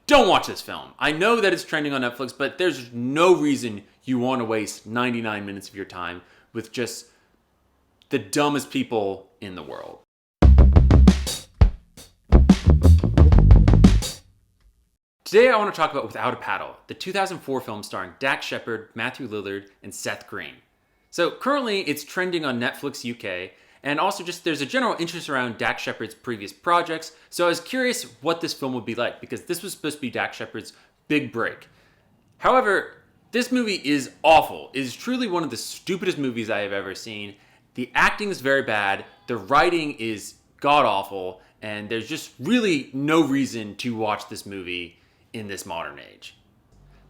don't watch this film. I know that it's trending on Netflix, but there's no reason you want to waste 99 minutes of your time with just the dumbest people in the world. Today I want to talk about Without a Paddle, the 2004 film starring Dax Shepard, Matthew Lillard, and Seth Green. So currently it's trending on Netflix UK, and also just there's a general interest around Dax Shepard's previous projects, so I was curious what this film would be like, because this was supposed to be Dax Shepard's big break. However, this movie is awful. It is truly one of the stupidest movies I have ever seen. The acting is very bad, the writing is god-awful, and there's just really no reason to watch this movie in this modern age.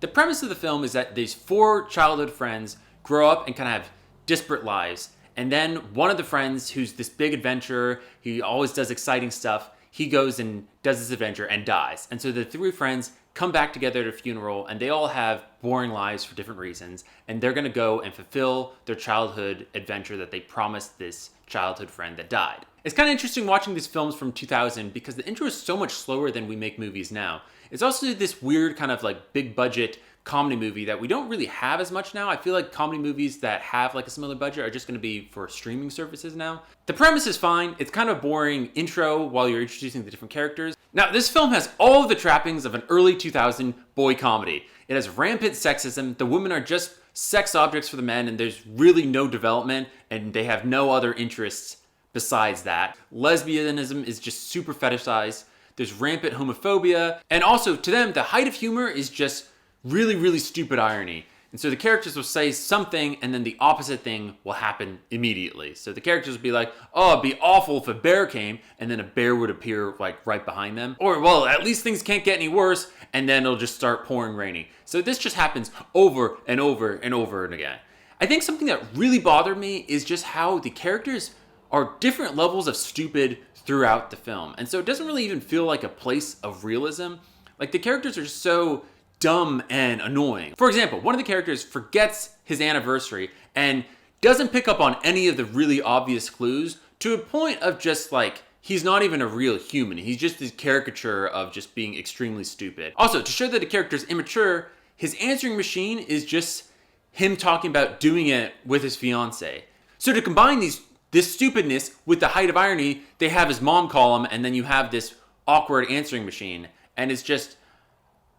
The premise of the film is that these four childhood friends grow up and kind of have disparate lives, and then one of the friends, who's this big adventurer, he always does exciting stuff, he goes and does this adventure and dies. And so the three friends come back together at a funeral, and they all have boring lives for different reasons, and they're going to go and fulfill their childhood adventure that they promised this childhood friend that died. It's kind of interesting watching these films from 2000 because the intro is so much slower than we make movies now. It's also this weird kind of like big budget comedy movie that we don't really have as much now. I feel like comedy movies that have like a similar budget are just going to be for streaming services now. The premise is fine. It's kind of boring intro while you're introducing the different characters. Now, this film has all of the trappings of an early 2000 boy comedy. It has rampant sexism. The women are just sex objects for the men, and there's really no development, and they have no other interests besides that. Lesbianism is just super fetishized. There's rampant homophobia. And also, to them, the height of humor is just really, really stupid irony. And so the characters will say something, and then the opposite thing will happen immediately. So the characters will be like, oh, it'd be awful if a bear came, and then a bear would appear like right behind them. Or, well, at least things can't get any worse, and then it'll just start pouring raining. So this just happens over and over and over and again. I think something that really bothered me is just how the characters are different levels of stupid throughout the film. And so it doesn't really even feel like a place of realism. Like, the characters are so dumb and annoying. For example, one of the characters forgets his anniversary and doesn't pick up on any of the really obvious clues, to a point of just like, he's not even a real human. He's just this caricature of just being extremely stupid. Also, to show that the character's immature, his answering machine is just him talking about doing it with his fiance. So to combine this stupidness with the height of irony, they have his mom call him, and then you have this awkward answering machine, and it's just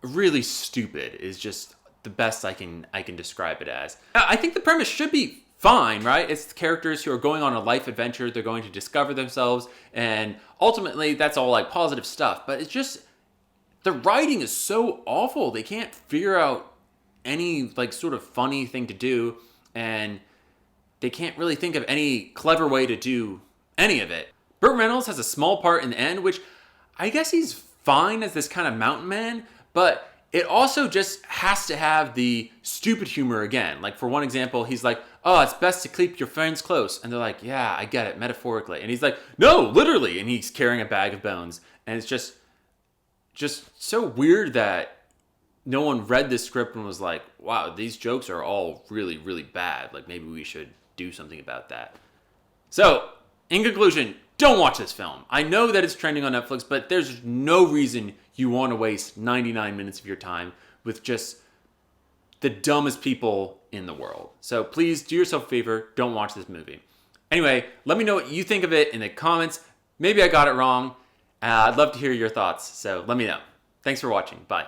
really stupid is just the best I can describe it as. I think the premise should be fine, right? It's the characters who are going on a life adventure, they're going to discover themselves, and ultimately that's all like positive stuff, but it's just, the writing is so awful. They can't figure out any like sort of funny thing to do, and they can't really think of any clever way to do any of it. Burt Reynolds has a small part in the end, which I guess he's fine as this kind of mountain man, but it also just has to have the stupid humor again. Like, for one example, he's like, oh, it's best to keep your friends close. And they're like, yeah, I get it, metaphorically. And he's like, no, literally. And he's carrying a bag of bones. And it's just so weird that no one read this script and was like, wow, these jokes are all really, really bad. Like, maybe we should do something about that. So, in conclusion, don't watch this film. I know that it's trending on Netflix, but there's no reason you want to waste 99 minutes of your time with just the dumbest people in the world. So please do yourself a favor, don't watch this movie. Anyway, let me know what you think of it in the comments. Maybe I got it wrong. I'd love to hear your thoughts, so let me know. Thanks for watching. Bye.